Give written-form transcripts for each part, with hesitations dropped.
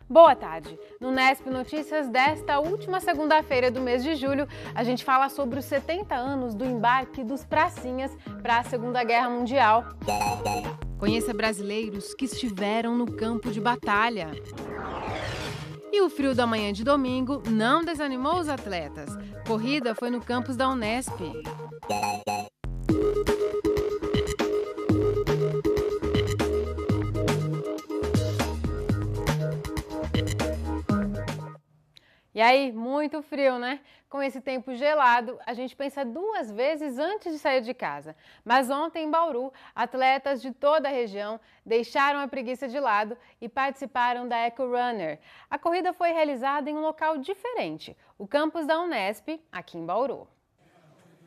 Boa tarde! No Nesp Notícias desta última segunda-feira do mês de julho, a gente fala sobre os 70 anos do embarque dos pracinhas para a Segunda Guerra Mundial. Conheça brasileiros que estiveram no campo de batalha. E o frio da manhã de domingo não desanimou os atletas. Corrida foi no campus da Unesp. E aí, muito frio, né? Com esse tempo gelado, a gente pensa duas vezes antes de sair de casa. Mas ontem, em Bauru, atletas de toda a região deixaram a preguiça de lado e participaram da Eco Runner. A corrida foi realizada em um local diferente, o campus da Unesp, aqui em Bauru.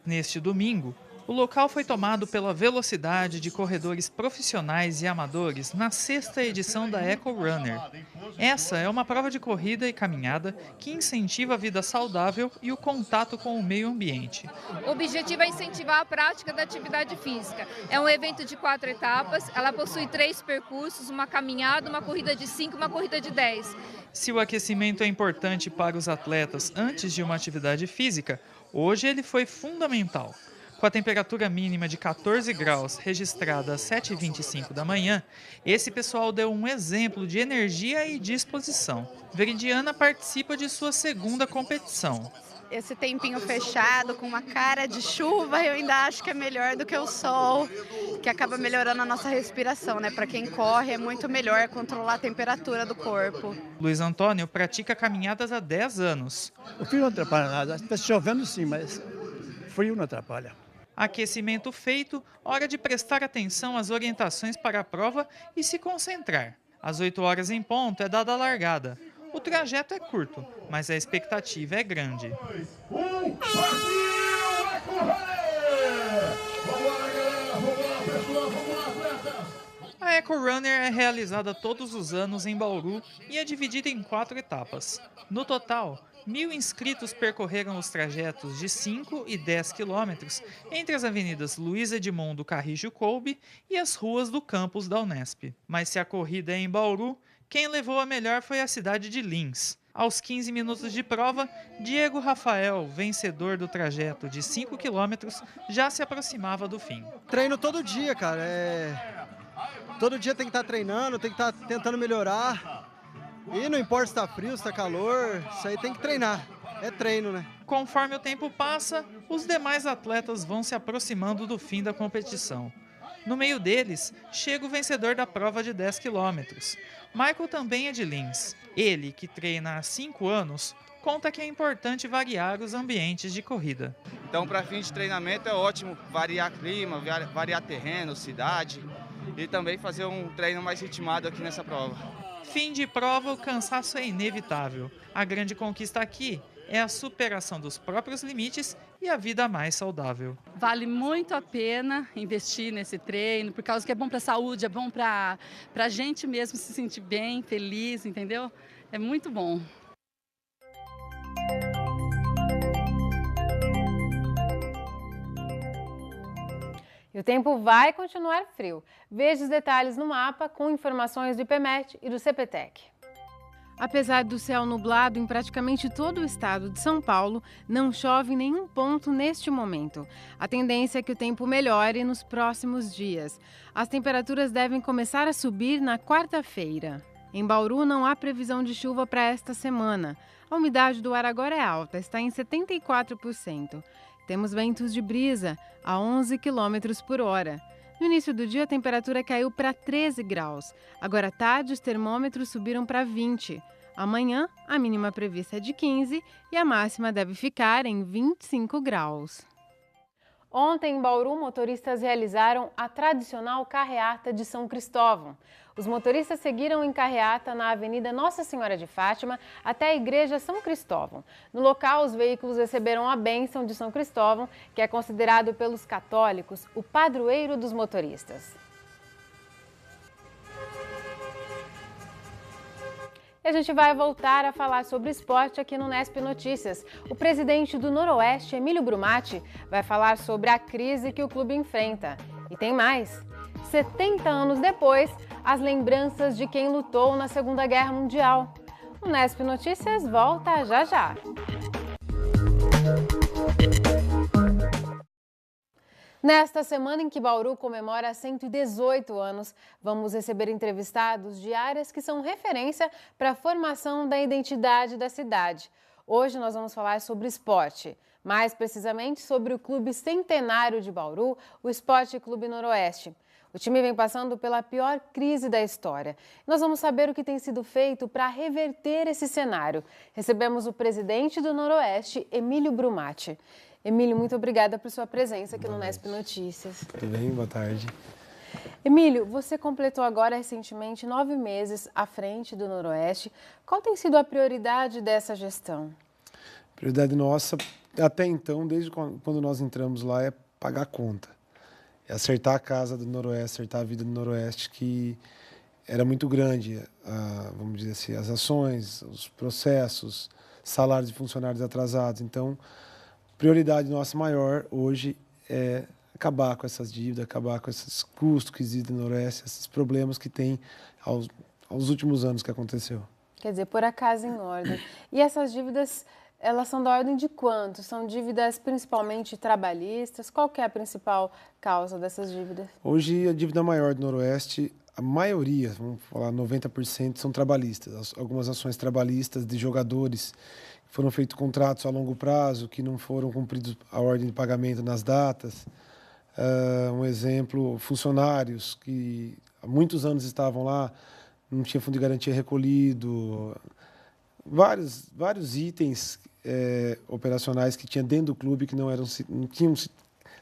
Neste domingo, o local foi tomado pela velocidade de corredores profissionais e amadores na 6ª edição da Eco Runner. Essa é uma prova de corrida e caminhada que incentiva a vida saudável e o contato com o meio ambiente. O objetivo é incentivar a prática da atividade física. É um evento de 4 etapas, ela possui 3 percursos, uma caminhada, uma corrida de 5 e uma corrida de 10. Se o aquecimento é importante para os atletas antes de uma atividade física, hoje ele foi fundamental. Com a temperatura mínima de 14 graus registrada às 7h25 da manhã, esse pessoal deu um exemplo de energia e disposição. Veridiana participa de sua 2ª competição. Esse tempinho fechado, com uma cara de chuva, eu ainda acho que é melhor do que o sol, que acaba melhorando a nossa respiração, né? Para quem corre é muito melhor controlar a temperatura do corpo. Luiz Antônio pratica caminhadas há 10 anos. O frio não atrapalha nada, está chovendo sim, mas frio não atrapalha. Aquecimento feito, hora de prestar atenção às orientações para a prova e se concentrar. Às 8 horas em ponto é dada a largada. O trajeto é curto, mas a expectativa é grande. A Eco Runner é realizada todos os anos em Bauru e é dividida em 4 etapas. No total, 1.000 inscritos percorreram os trajetos de 5 e 10 quilômetros entre as avenidas Luiz Edmundo Carrijo Kolbe e as ruas do campus da Unesp. Mas se a corrida é em Bauru, quem levou a melhor foi a cidade de Lins. Aos 15 minutos de prova, Diego Rafael, vencedor do trajeto de 5 quilômetros, já se aproximava do fim. Treino todo dia, cara. Todo dia tem que estar treinando, tem que estar tentando melhorar. E não importa se está frio, se está calor, isso aí tem que treinar. É treino, né? Conforme o tempo passa, os demais atletas vão se aproximando do fim da competição. No meio deles, chega o vencedor da prova de 10 quilômetros. Michael também é de Lins. Ele, que treina há 5 anos, conta que é importante variar os ambientes de corrida. Então, para fim de treinamento é ótimo variar clima, variar terreno, cidade e também fazer um treino mais ritmado aqui nessa prova. Fim de prova, o cansaço é inevitável. A grande conquista aqui é a superação dos próprios limites e a vida mais saudável. Vale muito a pena investir nesse treino, por causa que é bom para a saúde, é bom para a gente mesmo se sentir bem, feliz, entendeu? É muito bom. E o tempo vai continuar frio. Veja os detalhes no mapa com informações do IPMET e do CPTEC. Apesar do céu nublado em praticamente todo o estado de São Paulo, não chove em nenhum ponto neste momento. A tendência é que o tempo melhore nos próximos dias. As temperaturas devem começar a subir na quarta-feira. Em Bauru não há previsão de chuva para esta semana. A umidade do ar agora é alta, está em 74%. Temos ventos de brisa a 11 km por hora. No início do dia, a temperatura caiu para 13 graus. Agora à tarde, os termômetros subiram para 20. Amanhã, a mínima prevista é de 15 e a máxima deve ficar em 25 graus. Ontem, em Bauru, motoristas realizaram a tradicional carreata de São Cristóvão. Os motoristas seguiram em carreata na Avenida Nossa Senhora de Fátima até a Igreja São Cristóvão. No local, os veículos receberam a bênção de São Cristóvão, que é considerado pelos católicos o padroeiro dos motoristas. E a gente vai voltar a falar sobre esporte aqui no Nesp Notícias. O presidente do Noroeste, Emílio Brumati, vai falar sobre a crise que o clube enfrenta. E tem mais. 70 anos depois, as lembranças de quem lutou na Segunda Guerra Mundial. O Nesp Notícias volta já já. Nesta semana em que Bauru comemora 118 anos, vamos receber entrevistados de áreas que são referência para a formação da identidade da cidade. Hoje nós vamos falar sobre esporte, mais precisamente sobre o Clube Centenário de Bauru, o Esporte Clube Noroeste. O time vem passando pela pior crise da história. Nós vamos saber o que tem sido feito para reverter esse cenário. Recebemos o presidente do Noroeste, Emílio Brumati. Emílio, muito obrigada por sua presença aqui no Nesp Notícias. Tudo bem? Boa tarde. Emílio, você completou agora recentemente 9 meses à frente do Noroeste. Qual tem sido a prioridade dessa gestão? A prioridade nossa, até então, desde quando nós entramos lá, é pagar a conta. É acertar a casa do Noroeste, acertar a vida do Noroeste, que era muito grande, vamos dizer assim, as ações, os processos, salários de funcionários atrasados. Então, prioridade nossa maior hoje é acabar com essas dívidas, acabar com esses custos que existem no Noroeste, esses problemas que tem aos últimos anos que aconteceu. Quer dizer, pôr a casa em ordem. E essas dívidas, elas são da ordem de quanto? São dívidas principalmente trabalhistas? Qual que é a principal causa dessas dívidas? Hoje, a dívida maior do Noroeste, a maioria, vamos falar 90%, são trabalhistas. Algumas ações trabalhistas de jogadores. Foram feitos contratos a longo prazo que não foram cumpridos a ordem de pagamento nas datas. Um exemplo, funcionários que há muitos anos estavam lá, não tinha fundo de garantia recolhido. Vários itens operacionais que tinha dentro do clube que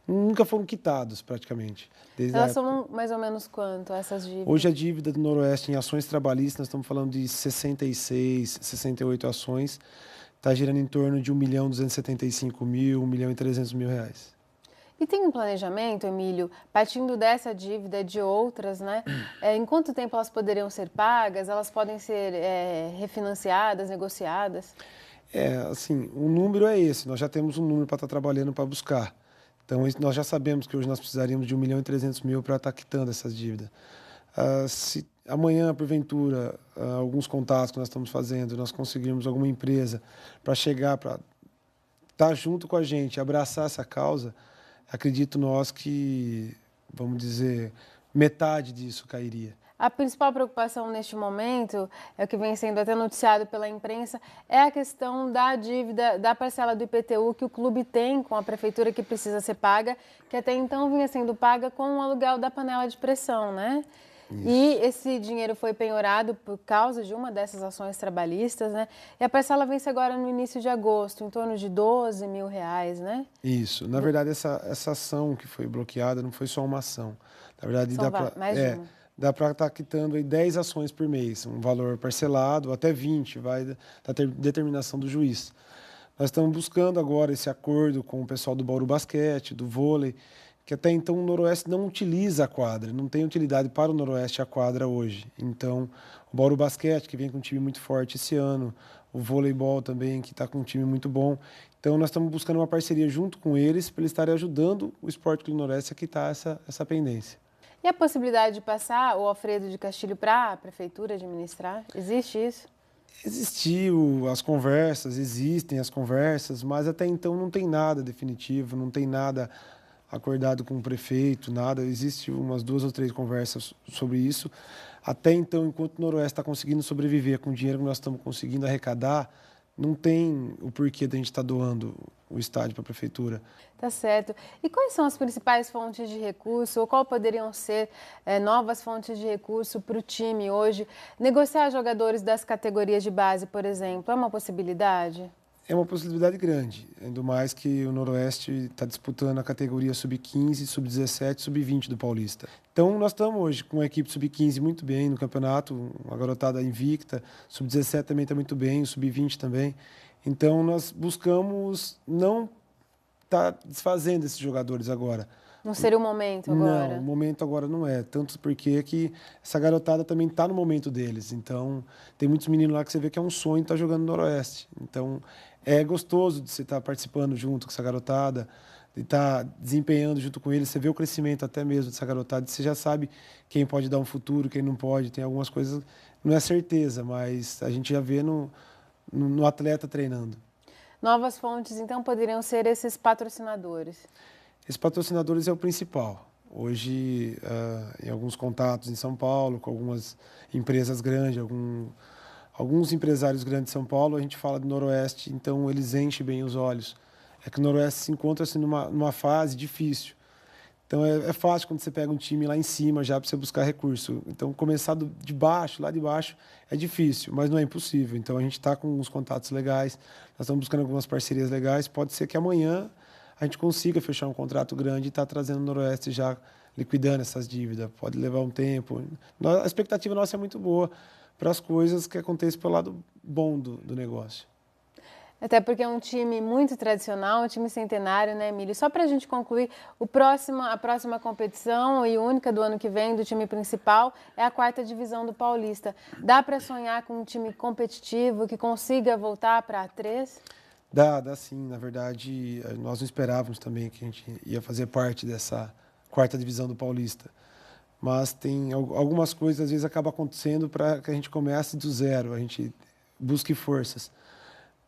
nunca foram quitados praticamente. Elas são mais ou menos quanto, essas dívidas? Hoje a dívida do Noroeste em ações trabalhistas, nós estamos falando de 66, 68 ações, está girando em torno de R$1.275.000, R$1.300.000. E tem um planejamento, Emílio, partindo dessa dívida e de outras, né? Em quanto tempo elas poderiam ser pagas? Elas podem ser refinanciadas, negociadas? Assim, o número é esse. Nós já temos um número para estar trabalhando para buscar. Então, nós já sabemos que hoje nós precisaríamos de R$1.300.000 para estar quitando essas dívidas. Se amanhã, porventura, alguns contatos que nós estamos fazendo, nós conseguirmos alguma empresa para chegar, para estar junto com a gente, abraçar essa causa, acredito nós que, vamos dizer, metade disso cairia. A principal preocupação neste momento, é o que vem sendo até noticiado pela imprensa, é a questão da dívida, da parcela do IPTU que o clube tem com a prefeitura que precisa ser paga, que até então vinha sendo paga com o aluguel da panela de pressão, né? Isso. E esse dinheiro foi penhorado por causa de uma dessas ações trabalhistas, né? E a parcela vence agora no início de agosto, em torno de R$12.000, né? Isso. Na verdade, essa ação que foi bloqueada não foi só uma ação. Na verdade, dá para estar quitando aí 10 ações por mês, um valor parcelado, até 20, vai da determinação do juiz. Nós estamos buscando agora esse acordo com o pessoal do Bauru Basquete, do vôlei, que até então o Noroeste não utiliza a quadra, não tem utilidade para o Noroeste a quadra hoje. Então, o Bauru Basquete, que vem com um time muito forte esse ano, o voleibol também, que está com um time muito bom. Então, nós estamos buscando uma parceria junto com eles, para eles estarem ajudando o Esporte Clube Noroeste a quitar essa pendência. E a possibilidade de passar o Alfredo de Castilho para a prefeitura administrar? Existe isso? Existem as conversas, mas até então não tem nada definitivo, não tem nada acordado com o prefeito, nada. Existe umas 2 ou 3 conversas sobre isso. Até então, enquanto o Noroeste está conseguindo sobreviver com o dinheiro que nós estamos conseguindo arrecadar, não tem o porquê da gente estar doando o estádio para a prefeitura. Tá certo. E quais são as principais fontes de recurso, ou qual poderiam ser novas fontes de recurso para o time hoje? Negociar jogadores das categorias de base, por exemplo, é uma possibilidade? É uma possibilidade grande, ainda mais que o Noroeste está disputando a categoria sub-15, sub-17, sub-20 do Paulista. Então, nós estamos hoje com a equipe sub-15 muito bem no campeonato, uma garotada invicta, sub-17 também está muito bem, o sub-20 também. Então, nós buscamos não estar desfazendo esses jogadores agora. Não seria o momento agora? Não, o momento agora não é. Tanto porque que essa garotada também está no momento deles. Então, tem muitos meninos lá que você vê que é um sonho estar jogando no Noroeste. Então, é gostoso de você estar participando junto com essa garotada, de estar desempenhando junto com eles. Você vê o crescimento até mesmo dessa garotada. Você já sabe quem pode dar um futuro, quem não pode. Tem algumas coisas não é certeza, mas a gente já vê no atleta treinando. Novas fontes, então, poderiam ser esses patrocinadores? Esses patrocinadores é o principal. Hoje, em alguns contatos em São Paulo, com algumas empresas grandes, alguns empresários grandes de São Paulo, a gente fala do Noroeste, então eles enchem bem os olhos. É que o Noroeste se encontra-se numa fase difícil. Então é fácil quando você pega um time lá em cima já para você buscar recurso. Então começar de baixo, lá de baixo, é difícil, mas não é impossível. Então a gente está com uns contatos legais, nós estamos buscando algumas parcerias legais. Pode ser que amanhã a gente consiga fechar um contrato grande e estar trazendo o Noroeste já liquidando essas dívidas. Pode levar um tempo. A expectativa nossa é muito boa para as coisas que acontecem pelo lado bom do negócio. Até porque é um time muito tradicional, um time centenário, né, Emílio? Só para a gente concluir, a próxima competição e única do ano que vem do time principal é a 4ª divisão do Paulista. Dá para sonhar com um time competitivo que consiga voltar para a A3? Dá sim. Na verdade, nós não esperávamos também que a gente ia fazer parte dessa 4ª divisão do Paulista. Mas tem algumas coisas, às vezes, acabam acontecendo para que a gente comece do zero, a gente busque forças.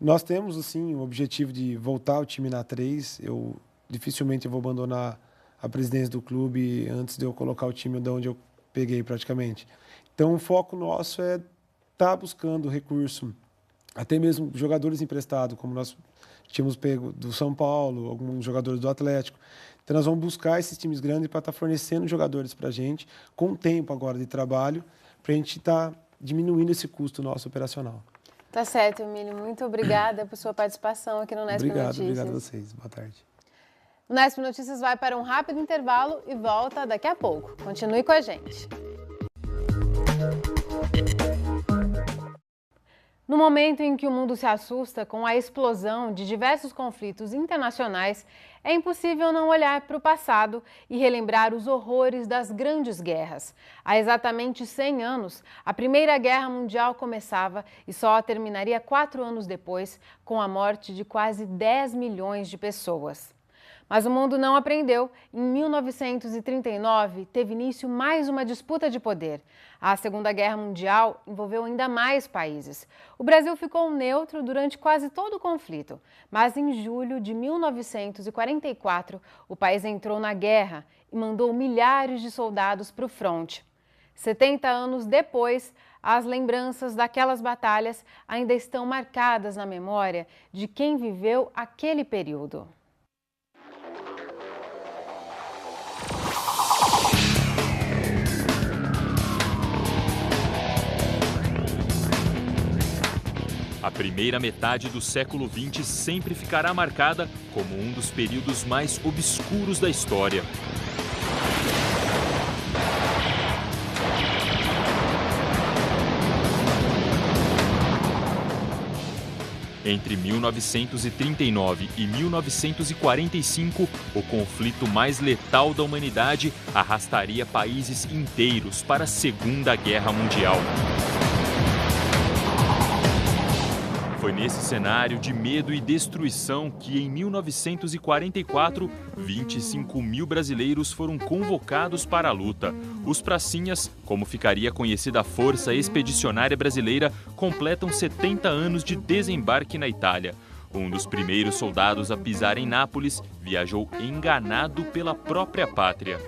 Nós temos, assim, o objetivo de voltar o time na A3. Dificilmente vou abandonar a presidência do clube antes de eu colocar o time de onde eu peguei praticamente. Então, o foco nosso é estar buscando recurso, até mesmo jogadores emprestados, como nós tínhamos pego do São Paulo, alguns jogadores do Atlético. Então, nós vamos buscar esses times grandes para estar fornecendo jogadores para a gente, com tempo agora de trabalho, para a gente estar diminuindo esse custo nosso operacional. Tá certo, Emílio. Muito obrigada por sua participação aqui no Nesp Notícias. Obrigado a vocês. Boa tarde. O Nesp Notícias vai para um rápido intervalo e volta daqui a pouco. Continue com a gente. No momento em que o mundo se assusta com a explosão de diversos conflitos internacionais, é impossível não olhar para o passado e relembrar os horrores das grandes guerras. Há exatamente 100 anos, a Primeira Guerra Mundial começava e só terminaria 4 anos depois, com a morte de quase 10 milhões de pessoas. Mas o mundo não aprendeu. Em 1939, teve início mais uma disputa de poder. A Segunda Guerra Mundial envolveu ainda mais países. O Brasil ficou neutro durante quase todo o conflito. Mas em julho de 1944, o país entrou na guerra e mandou milhares de soldados para o fronte. 70 anos depois, as lembranças daquelas batalhas ainda estão marcadas na memória de quem viveu aquele período. A primeira metade do século XX sempre ficará marcada como um dos períodos mais obscuros da história. Entre 1939 e 1945, o conflito mais letal da humanidade arrastaria países inteiros para a Segunda Guerra Mundial. Foi nesse cenário de medo e destruição que, em 1944, 25 mil brasileiros foram convocados para a luta. Os pracinhas, como ficaria conhecida a Força Expedicionária Brasileira, completam 70 anos de desembarque na Itália. Um dos primeiros soldados a pisar em Nápoles viajou enganado pela própria pátria.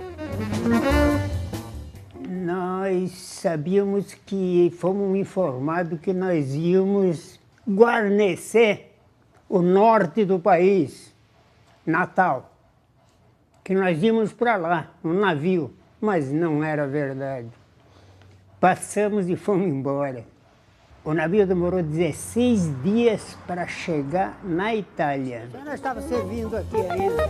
Nós sabíamos que fomos informados que nós íamos guarnecer o norte do país, Natal, que nós íamos para lá, no navio, mas não era verdade. Passamos e fomos embora. O navio demorou 16 dias para chegar na Itália. Nós estávamos servindo aqui ainda.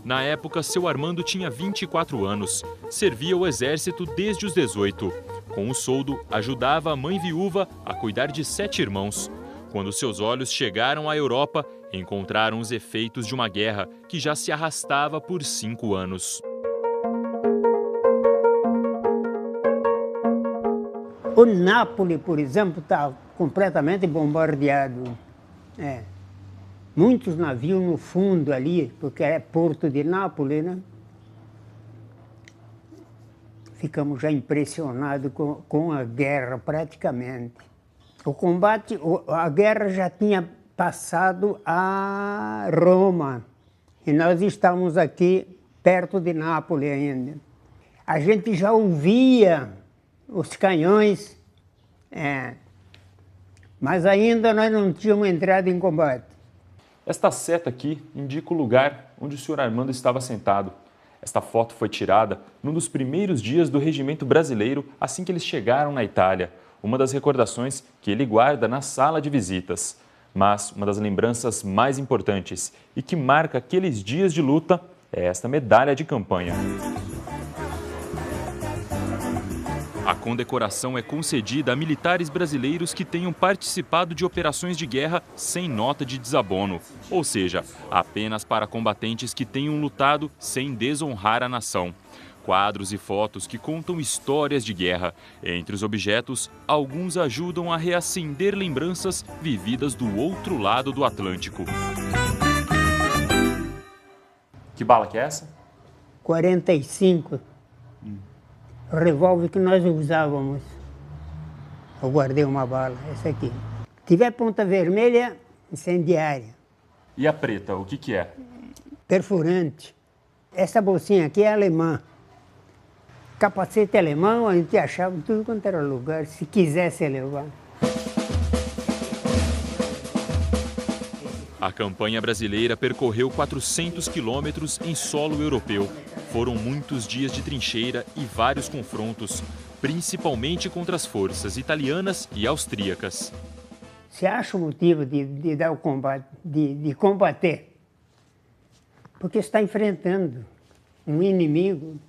Na época, seu Armando tinha 24 anos. Servia o exército desde os 18. Com o soldo, ajudava a mãe viúva a cuidar de 7 irmãos. Quando seus olhos chegaram à Europa, encontraram os efeitos de uma guerra que já se arrastava por 5 anos. O Nápoles, por exemplo, está completamente bombardeado. Muitos navios no fundo ali, porque é porto de Nápoles, né? ficamos já impressionados com a guerra praticamente. O combate, a guerra já tinha passado a Roma e nós estávamos aqui perto de Nápoles ainda. A gente já ouvia os canhões, mas ainda nós não tínhamos entrado em combate. Esta seta aqui indica o lugar onde o senhor Armando estava sentado. Esta foto foi tirada num dos primeiros dias do regimento brasileiro assim que eles chegaram na Itália. Uma das recordações que ele guarda na sala de visitas. Mas uma das lembranças mais importantes e que marca aqueles dias de luta é esta medalha de campanha. A condecoração é concedida a militares brasileiros que tenham participado de operações de guerra sem nota de desabono, ou seja, apenas para combatentes que tenham lutado sem desonrar a nação. Quadros e fotos que contam histórias de guerra. Entre os objetos, alguns ajudam a reacender lembranças vividas do outro lado do Atlântico. Que bala que é essa? 45. O revólver que nós usávamos. Eu guardei uma bala, essa aqui. Se tiver ponta vermelha, incendiária. E a preta, o que é? Perfurante. Essa bolsinha aqui é alemã. Capacete alemão, a gente achava tudo quanto era lugar, se quisesse levar. A campanha brasileira percorreu 400 quilômetros em solo europeu. Foram muitos dias de trincheira e vários confrontos, principalmente contra as forças italianas e austríacas. Você acha o motivo de dar o combate, de combater? Porque está enfrentando um inimigo.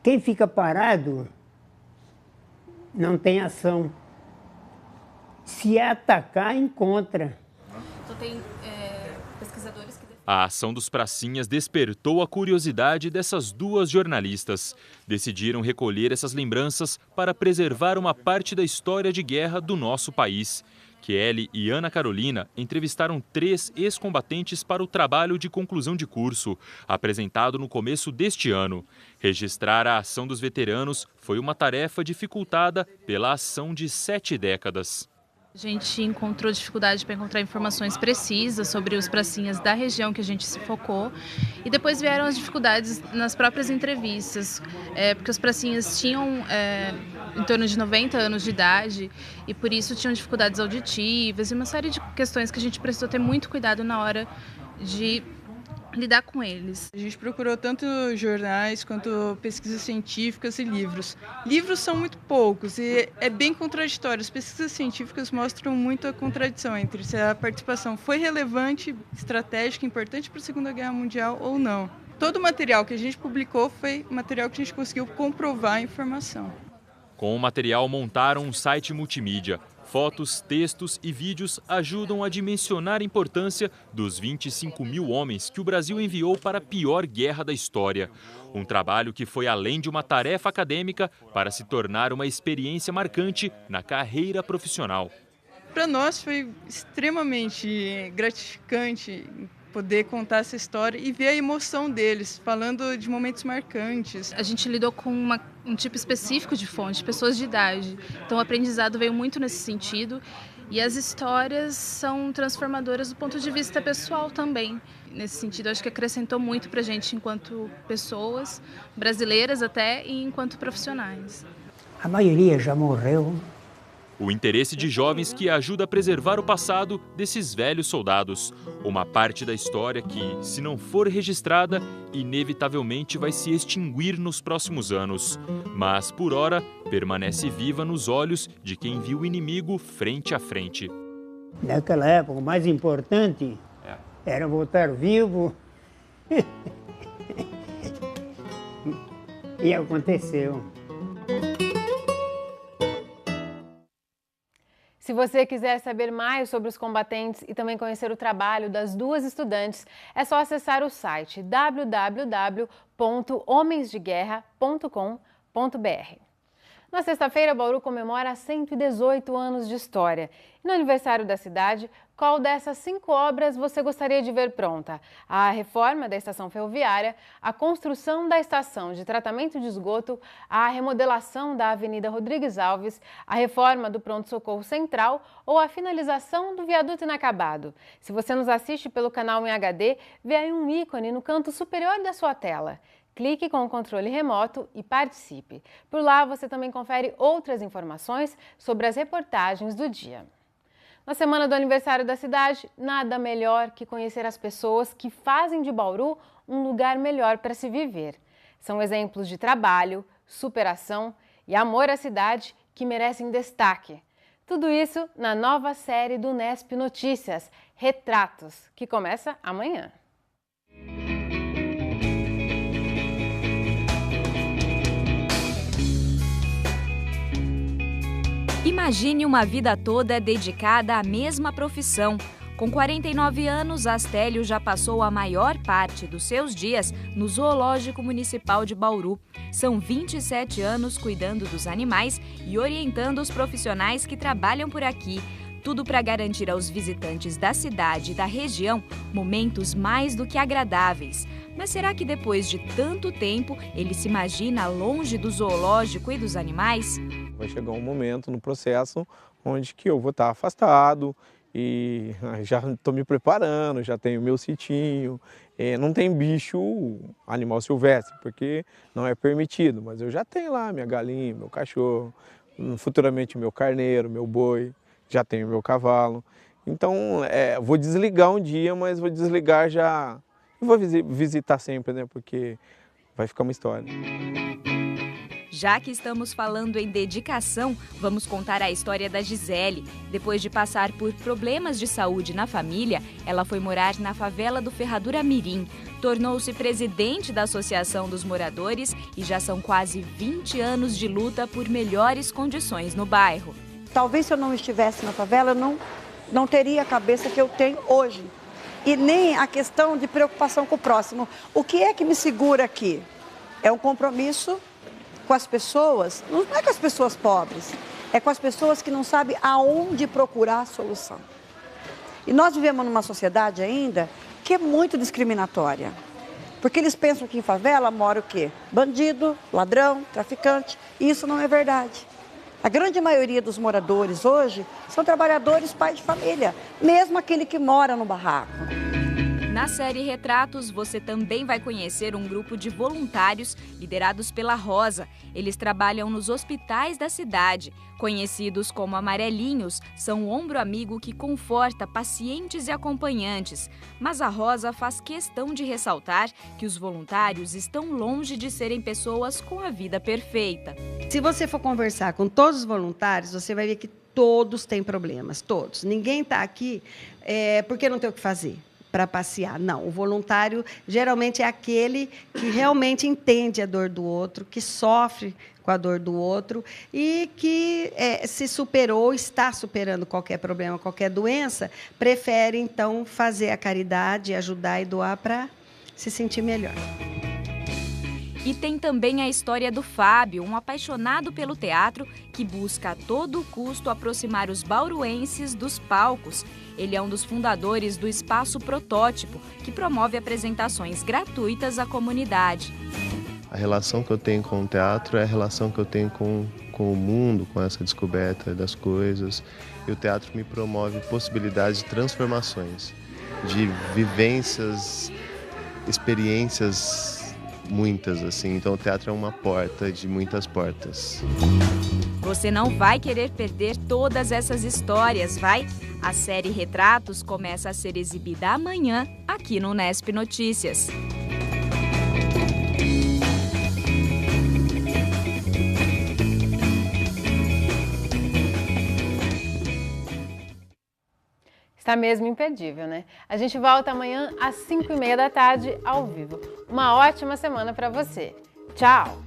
Quem fica parado não tem ação. Se atacar, encontra. Então tem pesquisadores que... A ação dos pracinhas despertou a curiosidade dessas duas jornalistas. Decidiram recolher essas lembranças para preservar uma parte da história de guerra do nosso país. Kelly e Ana Carolina entrevistaram 3 ex-combatentes para o trabalho de conclusão de curso, apresentado no começo deste ano. Registrar a ação dos veteranos foi uma tarefa dificultada pela ação de 7 décadas. A gente encontrou dificuldade para encontrar informações precisas sobre os pracinhas da região que a gente se focou. E depois vieram as dificuldades nas próprias entrevistas, porque os pracinhas tinham em torno de 90 anos de idade e por isso tinham dificuldades auditivas e uma série de questões que a gente precisou ter muito cuidado na hora de lidar com eles. A gente procurou tanto jornais quanto pesquisas científicas e livros. Livros são muito poucos e é bem contraditório. As pesquisas científicas mostram muito a contradição entre se a participação foi relevante, estratégica, importante para a Segunda Guerra Mundial ou não. Todo o material que a gente publicou foi material que a gente conseguiu comprovar a informação. Com o material montaram um site multimídia. Fotos, textos e vídeos ajudam a dimensionar a importância dos 25 mil homens que o Brasil enviou para a pior guerra da história. Um trabalho que foi além de uma tarefa acadêmica para se tornar uma experiência marcante na carreira profissional. Para nós foi extremamente gratificante poder contar essa história e ver a emoção deles, falando de momentos marcantes. A gente lidou com um tipo específico de fonte, pessoas de idade. Então o aprendizado veio muito nesse sentido e as histórias são transformadoras do ponto de vista pessoal também. Nesse sentido, acho que acrescentou muito para a gente enquanto pessoas, brasileiras até, e enquanto profissionais. A maioria já morreu. O interesse de jovens que ajuda a preservar o passado desses velhos soldados. Uma parte da história que, se não for registrada, inevitavelmente vai se extinguir nos próximos anos. Mas, por hora, permanece viva nos olhos de quem viu o inimigo frente a frente. Naquela época, o mais importante era voltar vivo. E aconteceu. Se você quiser saber mais sobre os combatentes e também conhecer o trabalho das duas estudantes, é só acessar o site www.homensdeguerra.com.br. Na sexta-feira, Bauru comemora 118 anos de história. E no aniversário da cidade, qual dessas 5 obras você gostaria de ver pronta? A reforma da estação ferroviária, a construção da estação de tratamento de esgoto, a remodelação da Avenida Rodrigues Alves, a reforma do pronto-socorro central ou a finalização do viaduto inacabado? Se você nos assiste pelo canal em HD, vê aí um ícone no canto superior da sua tela. Clique com o controle remoto e participe. Por lá você também confere outras informações sobre as reportagens do dia. Na semana do aniversário da cidade, nada melhor que conhecer as pessoas que fazem de Bauru um lugar melhor para se viver. São exemplos de trabalho, superação e amor à cidade que merecem destaque. Tudo isso na nova série do Unesp Notícias, Retratos, que começa amanhã. Imagine uma vida toda dedicada à mesma profissão. Com 49 anos, Astélio já passou a maior parte dos seus dias no Zoológico Municipal de Bauru. São 27 anos cuidando dos animais e orientando os profissionais que trabalham por aqui. Tudo para garantir aos visitantes da cidade e da região momentos mais do que agradáveis. Mas será que depois de tanto tempo ele se imagina longe do zoológico e dos animais? Vai chegar um momento no processo onde que eu vou estar afastado e já estou me preparando, já tenho meu sitinho. Não tem bicho, animal silvestre, porque não é permitido, mas eu já tenho lá minha galinha, meu cachorro, futuramente meu carneiro, meu boi, já tenho meu cavalo. Então, vou desligar um dia, mas vou desligar já e vou visitar sempre, né? Porque vai ficar uma história. Já que estamos falando em dedicação, vamos contar a história da Gisele. Depois de passar por problemas de saúde na família, ela foi morar na favela do Ferradura Mirim. Tornou-se presidente da Associação dos Moradores e já são quase 20 anos de luta por melhores condições no bairro. Talvez se eu não estivesse na favela, eu não teria a cabeça que eu tenho hoje. E nem a questão de preocupação com o próximo. O que é que me segura aqui? É um compromisso com as pessoas, não é com as pessoas pobres, é com as pessoas que não sabem aonde procurar a solução. E nós vivemos numa sociedade ainda que é muito discriminatória. Porque eles pensam que em favela mora o quê? Bandido, ladrão, traficante. E isso não é verdade. A grande maioria dos moradores hoje são trabalhadores, pais de família, mesmo aquele que mora no barraco. Na série Retratos, você também vai conhecer um grupo de voluntários liderados pela Rosa. Eles trabalham nos hospitais da cidade. Conhecidos como amarelinhos, são o ombro amigo que conforta pacientes e acompanhantes. Mas a Rosa faz questão de ressaltar que os voluntários estão longe de serem pessoas com a vida perfeita. Se você for conversar com todos os voluntários, você vai ver que todos têm problemas, todos. Ninguém está aqui porque não tem o que fazer para passear. Não, o voluntário geralmente é aquele que realmente entende a dor do outro, que sofre com a dor do outro e que se superou, está superando qualquer problema, qualquer doença, prefere, então, fazer a caridade, ajudar e doar para se sentir melhor. E tem também a história do Fábio, um apaixonado pelo teatro que busca a todo custo aproximar os bauruenses dos palcos. Ele é um dos fundadores do Espaço Protótipo, que promove apresentações gratuitas à comunidade. A relação que eu tenho com o teatro é a relação que eu tenho com o mundo, com essa descoberta das coisas. E o teatro me promove possibilidades de transformações, de vivências, experiências muitas, assim. Então o teatro é uma porta de muitas portas. Você não vai querer perder todas essas histórias, vai? A série Retratos começa a ser exibida amanhã aqui no Unesp Notícias. Está mesmo imperdível, né? A gente volta amanhã às 5h30 da tarde, ao vivo. Uma ótima semana para você. Tchau!